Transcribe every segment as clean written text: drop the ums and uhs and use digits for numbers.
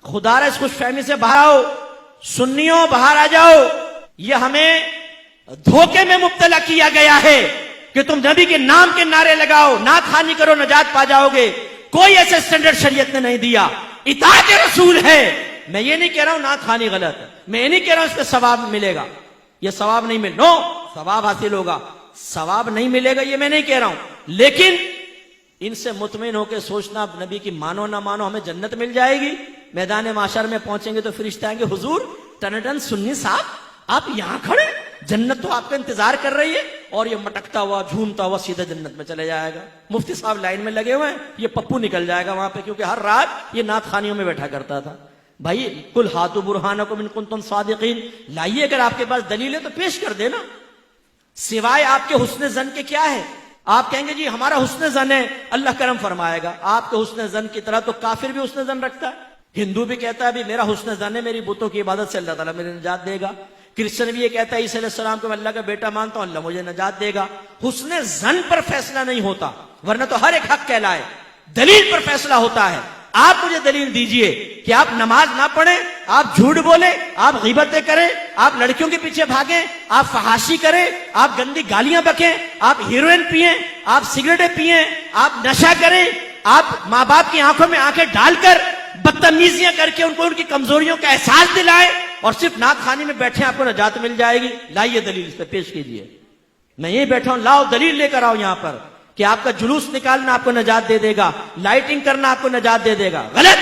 खुदा इस खुशफहमी से बाहर आओ, सुन्नियों बाहर आ जाओ। ये हमें धोखे में मुब्तला किया गया है कि तुम नबी के नाम के नारे लगाओ, नात खानी करो, नजात पा जाओगे। कोई ऐसे स्टैंडर्ड शरीयत ने नहीं दिया। इताअत रसूल है। मैं ये नहीं कह रहा हूं नात खानी गलत है, मैं ये नहीं कह रहा हूं इसका सवाब मिलेगा, ये सवाब नहीं मिल, नो, सवाब हासिल होगा, सवाब नहीं मिलेगा ये मैं नहीं कह रहा हूं। लेकिन इनसे मुतमिन होकर सोचना नबी की मानो ना मानो हमें जन्नत मिल जाएगी। मैदान माशर में पहुंचेंगे तो फरिश्ते आएंगे, हुजूर टन सुन्नी साहब आप यहां खड़े, जन्नत तो आपका इंतजार कर रही है। और ये मटकता हुआ झूमता हुआ सीधा जन्नत में चले जाएगा। मुफ्ती साहब लाइन में लगे हुए हैं, ये पप्पू निकल जाएगा वहां पे, क्योंकि हर रात ये नात खानियों में बैठा करता था। भाई कुल हाथु बुरहानकुम इन कुंतुम सादिकीन, लाइए अगर आपके पास दलील है तो पेश कर देना। सिवाय आपके हुस्न जन के क्या है? आप कहेंगे जी हमारा हुस्न जन है, अल्लाह करम फरमाएगा। आपके हुस्न जन की तरह तो काफिर भी हुस्न जन रखता है। हिंदू भी कहता है भी मेरा हुस्न जन है, मेरी बुतों की इबादत से अल्लाह ताला मुझे निजात देगा। क्रिश्चियन भी ये कहता है ईसा अलैहिस्सलाम को अल्लाह का बेटा मानता हूं, अल्लाह मुझे निजात देगा। हुस्न जन पर फैसला नहीं होता, वरना तो हर एक हक कहलाए, दलील पर फैसला होता है। आप मुझे दलील दीजिए कि आप नमाज ना पढ़ें, आप झूठ बोले, आप गीबतें करें, आप लड़कियों के पीछे भागें, आप फहाशी करें, आप गंदी गालियां बकें, आप हीरोइन पिए, आप सिगरेटें पिए, आप नशा करें, आप माँ बाप की आंखों में आंखें डालकर बदतमीजियां करके उनको उनकी कमजोरियों का एहसास दिलाएं और सिर्फ नात खानी में बैठे आपको नजात मिल जाएगी। लाइए दलील इस पे पेश कीजिए। मैं यही बैठा हूं, लाओ दलील लेकर आओ यहां पर कि आपका जुलूस निकालना आपको नजात दे देगा, लाइटिंग करना आपको नजात दे देगा। गलत।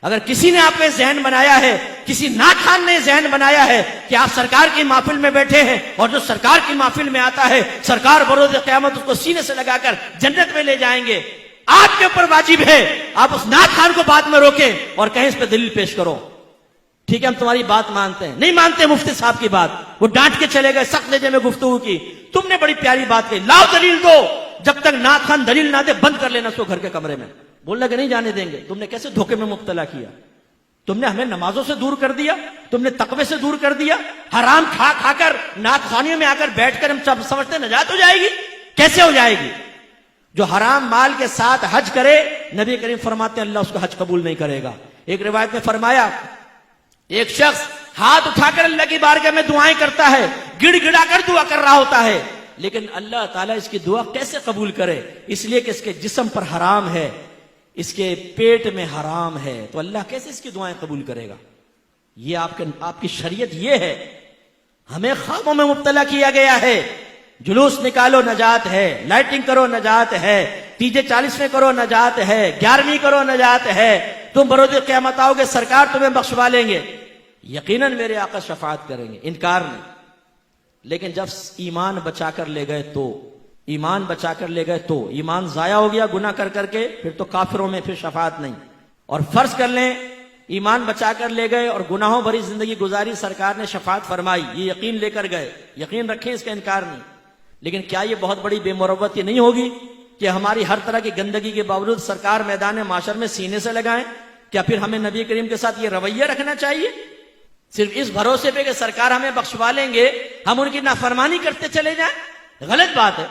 अगर किसी ने आपको जहन बनाया है, किसी नाखान ने जहन बनाया है कि आप सरकार की महफिल में बैठे हैं और जो सरकार की महफिल में आता है सरकार बरोज़ क़यामत उसको सीने से लगाकर जन्नत में ले जाएंगे, आपके ऊपर वाजिब है आप उस नाथ खान को बाद में रोकें और कहें इस पर दलील पेश करो। ठीक है हम तुम्हारी बात मानते हैं, नहीं मानते मुफ्ती साहब की बात, वो डांट के चले गए, सख्त लहजे में गुफ्तगू की, तुमने बड़ी प्यारी बात कही, लाओ दलील दो। जब तक नाथ खान दलील ना दे बंद कर लेना उसको घर के कमरे में, बोलना कि नहीं जाने देंगे। तुमने कैसे धोखे में मुब्तला किया, तुमने हमें नमाजों से दूर कर दिया, तुमने तकवे से दूर कर दिया, हराम खा खाकर नाथ खानियों में आकर बैठकर हम सब समझते नजात हो जाएगी। कैसे हो जाएगी? जो हराम माल के साथ हज करे, नबी करीम फरमाते हैं अल्लाह उसका हज कबूल नहीं करेगा। एक रिवायत में फरमाया एक शख्स हाथ उठाकर अल्लाह की बारगाह में दुआएं करता है, गिड़गिड़ाकर दुआ कर रहा होता है, लेकिन अल्लाह ताला इसकी दुआ कैसे कबूल करे? इसलिए कि इसके जिस्म पर हराम है, इसके पेट में हराम है, तो अल्लाह कैसे इसकी दुआएं कबूल करेगा? ये आपकी शरीयत ये है। हमें ख्वाबों में मुब्तला किया गया है, जुलूस निकालो नजात है, लाइटिंग करो नजात है, तीजे 40वें करो नजात है, 11वीं करो नजात है, तुम बरोज़ क़यामत आओगे सरकार तुम्हें बख्शवा लेंगे। यकीनन मेरे आका शफाअत करेंगे, इनकार नहीं। लेकिन जब ईमान बचाकर ले गए तो, ईमान बचाकर ले गए तो, ईमान जाया हो गया गुनाह कर करके, फिर तो काफिरों में फिर शफाअत नहीं। और फर्ज कर लें ईमान बचाकर ले गए और गुनाहों भरी जिंदगी गुजारी, सरकार ने शफाअत फरमाई, ये यकीन लेकर गए, यकीन रखें इसका इनकार नहीं। लेकिन क्या ये बहुत बड़ी बेमुरव्वत नहीं होगी कि हमारी हर तरह की गंदगी के बावजूद सरकार मैदान माशर में सीने से लगाएं? क्या फिर हमें नबी करीम के साथ ये रवैया रखना चाहिए? सिर्फ इस भरोसे पे कि सरकार हमें बख्शवा लेंगे, हम उनकी नाफरमानी करते चले जाएं? गलत बात है।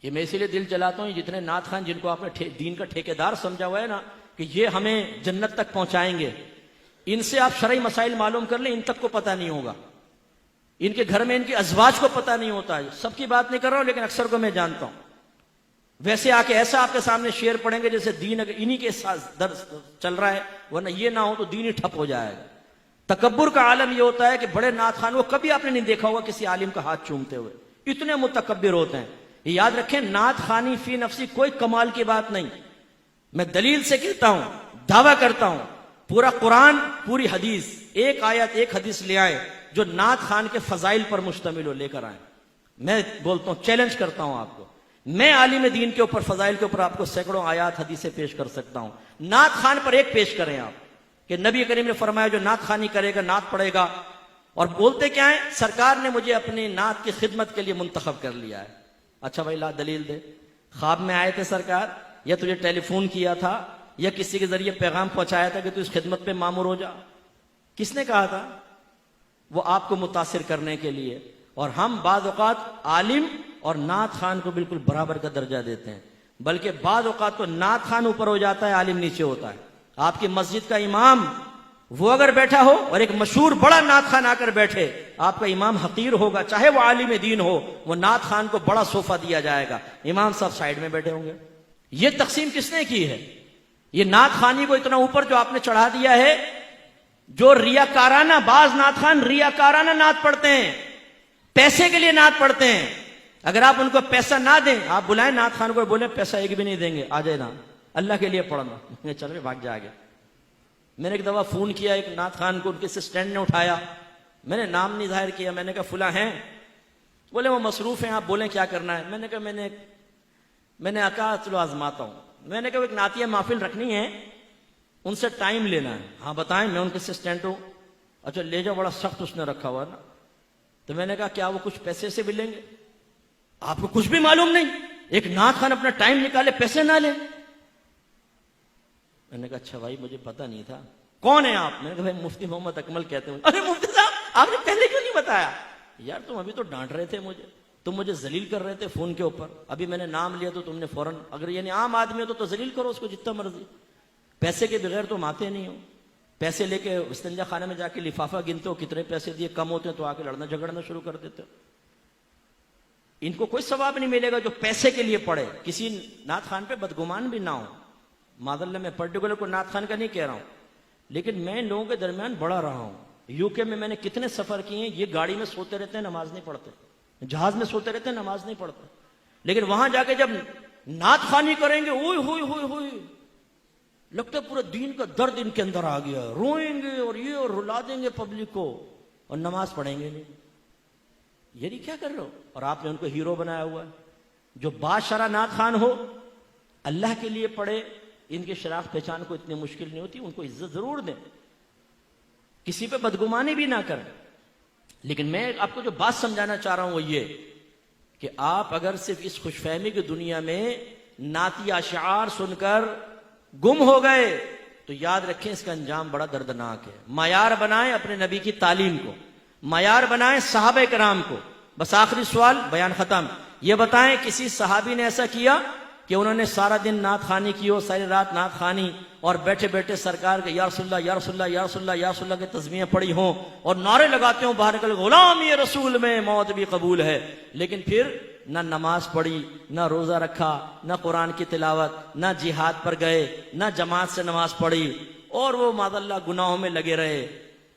ये मैं इसीलिए दिल जलाता हूं, जितने नाथ खान जिनको आपने दीन का ठेकेदार समझा हुआ है ना कि ये हमें जन्नत तक पहुंचाएंगे, इनसे आप शरई मसाइल मालूम कर लें, इन तक को पता नहीं होगा, इनके घर में इनके अजवाज को पता नहीं होता है। सबकी बात नहीं कर रहा हूं लेकिन अक्सर को मैं जानता हूं। वैसे आके ऐसा आपके सामने शेर पढ़ेंगे जैसे दीन अगर इन्हीं के साथ दर्द चल रहा है, वरना ये ना हो तो दीन ही ठप हो जाएगा। तकब्बुर का आलम ये होता है कि बड़े नाथ खान, वो कभी आपने नहीं देखा होगा किसी आलिम का हाथ चूमते हुए, इतने मुतकब्बिर होते हैं। ये याद रखें, नाथ खानी फी नफसी कोई कमाल की बात नहीं। मैं दलील से कहता हूं, दावा करता हूं, पूरा कुरान पूरी हदीस, एक आयत एक हदीस ले आए जो नाथ खान के फजाइल पर मुश्तमिल हो, लेकर आए। मैं बोलता हूं, चैलेंज करता हूं आपको, मैं आलिम दीन के ऊपर फजाइल के ऊपर आपको सैकड़ों आयात हदीसें पेश कर सकता हूं। नाथ खान पर एक पेश करें आप कि नबी करीम ने फरमाया जो नाथ खानी करेगा नाथ पढ़ेगा। और बोलते क्या है, सरकार ने मुझे अपनी नाथ की खिदमत के लिए मुंतखब कर लिया है। अच्छा भाई ला दलील दे, ख्वाब में आए थे सरकार, या तुझे टेलीफोन किया था, या किसी के जरिए पैगाम पहुंचाया था कि तू इस खिदमत पे मामूर हो जा? किसने कहा था? वो आपको मुतासिर करने के लिए। और हम बाज़ औक़ात आलिम और नाथ खान को बिल्कुल बराबर का दर्जा देते हैं, बल्कि बाज़ औक़ात तो नाथ खान ऊपर हो जाता है, आलिम नीचे होता है। आपकी मस्जिद का इमाम वो अगर बैठा हो और एक मशहूर बड़ा नात खान आकर बैठे, आपका इमाम हकीर होगा, चाहे वो आलिम दीन हो, वो नात खान को बड़ा सोफा दिया जाएगा, इमाम साहब साइड में बैठे होंगे। ये तकसीम किसने की है? ये नात खानी को इतना ऊपर जो आपने चढ़ा दिया है। जो रियाकाराना, बाज नात खान रियाकाराना नात पढ़ते हैं, पैसे के लिए नात पढ़ते हैं। अगर आप उनको पैसा ना दें, आप बुलाएं नात खान को, बोले पैसा एक भी नहीं देंगे, आ जाए ना, अल्लाह के लिए पढ़ना, चल भाग जाएगा। मैंने एक दफा फोन किया एक नात खान को, उनके स्टैंड ने उठाया, मैंने नाम नहीं जाहिर किया, मैंने कहा फुला हैं, बोले वो मसरूफ हैं, आप बोले क्या करना है। मैंने कहा मैंने कहा चलो आजमाता हूं। मैंने कहा एक नातिया महफिल रखनी है, उनसे टाइम लेना है। हाँ बताएं, मैं उनके असिस्टेंट हूं। अच्छा ले जाओ, बड़ा सख्त उसने रखा हुआ ना। तो मैंने कहा क्या वो कुछ पैसे से भी लेंगे? आपको कुछ भी मालूम नहीं, एक नात खान अपना टाइम निकाले पैसे ना ले। मैंने कहा अच्छा भाई मुझे पता नहीं था, कौन है आप? मैंने कहा भाई मुफ्ती मोहम्मद अकमल कहते हैं। अरे मुफ्ती साहब आपने पहले क्यों नहीं बताया? यार तुम अभी तो डांट रहे थे मुझे, तुम मुझे जलील कर रहे थे फोन के ऊपर, अभी मैंने नाम लिया तो तुमने फौरन, अगर यानी आम आदमी हो तो जलील करो उसको जितना मर्जी, पैसे के बगैर तुम आते नहीं हो। पैसे लेके इस्तिंजा खाने में जाके लिफाफा गिनते हो, कितने पैसे दिए, कम होते हैं तो आके लड़ना झगड़ना शुरू कर देते हो। इनको कोई सवाब नहीं मिलेगा जो पैसे के लिए पढ़े। किसी नात खान पे बदगुमान भी ना हो, मादल्ला में पर्टिकुलर को नात खान का नहीं कह रहा हूं, लेकिन मैं लोगों के दरमियान बड़ा रहा हूं। यूके में मैंने कितने सफर किए हैं, ये गाड़ी में सोते रहते हैं, नमाज नहीं पढ़ते, जहाज में सोते रहते हैं, नमाज नहीं पढ़ते, लेकिन वहां जाके जब नात खानी करेंगे, ओए होए होए होए, लगता है पूरा दीन का दर्द इनके अंदर आ गया, रोएंगे और ये और रुला देंगे पब्लिक को, और नमाज पढ़ेंगे नहीं। ये नहीं क्या कर रहे हो? और आपने उनको हीरो बनाया हुआ है। जो बादशाह नात खान हो, अल्लाह के लिए पढ़े, इनकी शराफ पहचान को इतनी मुश्किल नहीं होती, उनको इज्जत जरूर दें, किसी पे बदगुमानी भी ना करें। लेकिन मैं आपको जो बात समझाना चाह रहा हूं वो ये कि आप अगर सिर्फ इस खुशफहमी की दुनिया में नातिया अशआर सुनकर गुम हो गए तो याद रखें इसका अंजाम बड़ा दर्दनाक है। मयार बनाएं अपने नबी की तालीम को, मयार बनाएं सहाबे कराम को। बस आखिरी सवाल, बयान खत्म। ये बताएं किसी सहाबी ने ऐसा किया कि उन्होंने सारा दिन नात खानी की हो, सारी रात नात खानी, और बैठे बैठे सरकार के या रसूलल्लाह या रसूलल्लाह या रसूलल्लाह या रसूलल्लाह के तस्मीहें पड़ी हों और नारे लगाते हो बाहर निकल, गुलाम ये रसूल में मौत भी कबूल है, लेकिन फिर ना नमाज पढ़ी, ना रोजा रखा, ना कुरान की तिलावत, ना जिहाद पर गए, ना जमात से नमाज पढ़ी, और वो मादल्ला गुनाहों में लगे रहे।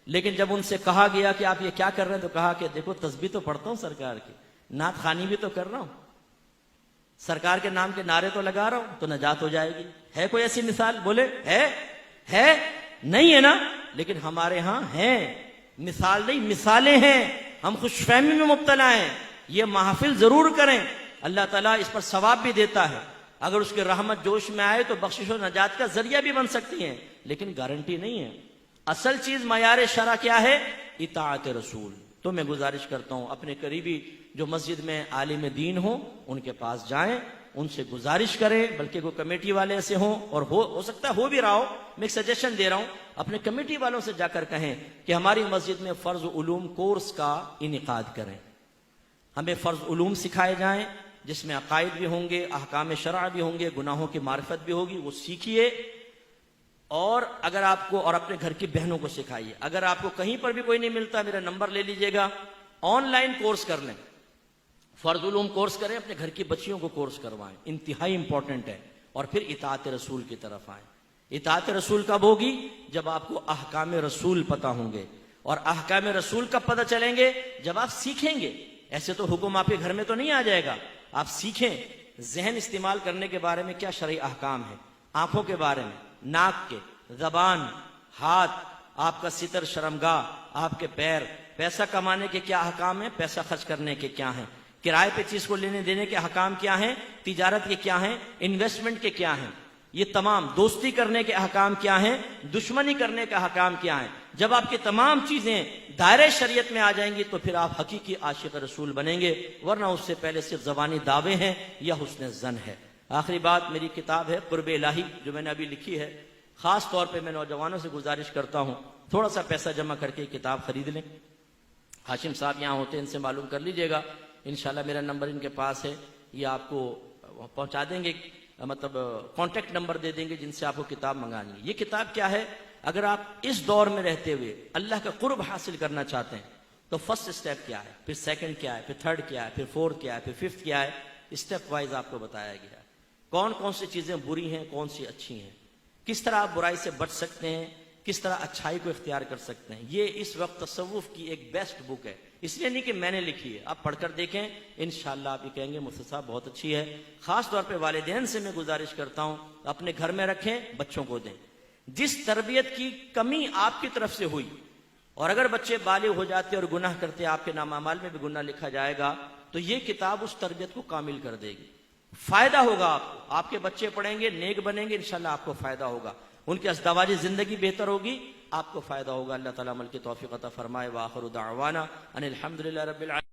लेकिन जब उनसे कहा गया कि आप ये क्या कर रहे हैं, तो कहा कि देखो तस्बीह तो पढ़ता हूं सरकार की, नात खानी भी तो कर रहा हूं, सरकार के नाम के नारे तो लगा रहा हूं, तो नजात हो जाएगी। है कोई ऐसी मिसाल? बोले है नहीं है ना? लेकिन हमारे यहां है, मिसाल नहीं मिसालें हैं। हम खुशफहमी में मुब्तला हैं। ये महफिल जरूर करें, अल्लाह ताला इस पर सवाब भी देता है। अगर उसकी रहमत जोश में आए तो बख्शिश और नजात का जरिया भी बन सकती है, लेकिन गारंटी नहीं है। असल चीज मयार शरा क्या है? इताअत रसूल। तो मैं गुजारिश करता हूं अपने करीबी जो मस्जिद में आलिम दीन हो उनके पास जाएं, उनसे गुजारिश करें, बल्कि कोई कमेटी वाले ऐसे हों, और हो सकता है हो भी रहा हो, मैं एक सजेशन दे रहा हूं, अपने कमेटी वालों से जाकर कहें कि हमारी मस्जिद में फर्ज उलूम कोर्स का इनेकाद करें, हमें फर्ज उलूम सिखाए जाएं जिसमें अकायद भी होंगे, अहकाम शरअ भी होंगे, गुनाहों की मारिफत भी होगी, वो सीखिए। और अगर आपको, और अपने घर की बहनों को सिखाइए। अगर आपको कहीं पर भी कोई नहीं मिलता, मेरा नंबर ले लीजिएगा, ऑनलाइन कोर्स कर लें, फर्ज उलूम कोर्स करें, अपने घर की बच्चियों को कोर्स करवाएं, इंतहाई इंपॉर्टेंट है। और फिर इताअत रसूल की तरफ आए। इताअत रसूल कब होगी? जब आपको अहकाम रसूल पता होंगे। और अहकाम रसूल कब पता चलेंगे? जब आप सीखेंगे। ऐसे तो हुक्म आपके घर में तो नहीं आ जाएगा, आप सीखें जहन इस्तेमाल करने के बारे में क्या शरई अहकाम है, आंखों के बारे में, नाक के, जबान, हाथ, आपका सितर शर्मगाह, आपके पैर, पैसा कमाने के क्या अहकाम है, पैसा खर्च करने के क्या हैं, किराए पे चीज को लेने देने के अहकाम क्या हैं, तिजारत के क्या हैं, इन्वेस्टमेंट के क्या हैं, ये तमाम, दोस्ती करने के अहकाम क्या हैं, दुश्मनी करने का अहकाम क्या है। जब आपकी तमाम चीजें दायरे शरीयत में आ जाएंगी तो फिर आप हकीकी आशिक रसूल बनेंगे, वरना उससे पहले सिर्फ जबानी दावे हैं या हुस्न ज़न है। आखिरी बात, मेरी किताब है कुर्ब इलाही जो मैंने अभी लिखी है। खास तौर पे मैं नौजवानों से गुजारिश करता हूं थोड़ा सा पैसा जमा करके किताब खरीद लें। हाशिम साहब यहाँ होते हैं, इनसे मालूम कर लीजिएगा, इंशाल्लाह मेरा नंबर इनके पास है, ये आपको पहुंचा देंगे। मतलब कांटेक्ट नंबर दे देंगे जिनसे आपको किताब मंगानी है। ये किताब क्या है, अगर आप इस दौर में रहते हुए अल्लाह का कुर्ब हासिल करना चाहते हैं तो फर्स्ट स्टेप क्या है, फिर सेकंड क्या है, फिर थर्ड क्या है, फिर फोर्थ क्या है, फिर फिफ्थ क्या है, स्टेप वाइज आपको बताया गया है कौन कौन सी चीजें बुरी हैं, कौन सी अच्छी हैं, किस तरह आप बुराई से बच सकते हैं, किस तरह अच्छाई को इख्तियार कर सकते हैं। ये इस वक्त तसव्वुफ की एक बेस्ट बुक है, इसलिए नहीं कि मैंने लिखी है, आप पढ़कर देखें, इंशाअल्लाह आप ये कहेंगे मुफ्ती साहब बहुत अच्छी है। खास तौर पे वालिदैन से मैं गुजारिश करता हूं अपने घर में रखें, बच्चों को दें। जिस तरबियत की कमी आपकी तरफ से हुई और अगर बच्चे बालिग हो जाते और गुनाह करते, आपके नामामाल में भी गुनाह लिखा जाएगा, तो ये किताब उस तरबियत को कामिल कर देगी। फायदा होगा आपको, आपके बच्चे पढ़ेंगे, नेक बनेंगे, इंशाल्लाह आपको फायदा होगा, उनकी अज़दवाजी जिंदगी बेहतर होगी, आपको फायदा होगा। अल्लाह ताला अमल की तौफीक अता फरमाए। व आखिरु दाअवाना अनिल हम्दुलिल्लाहि रब्बिल आलमीन।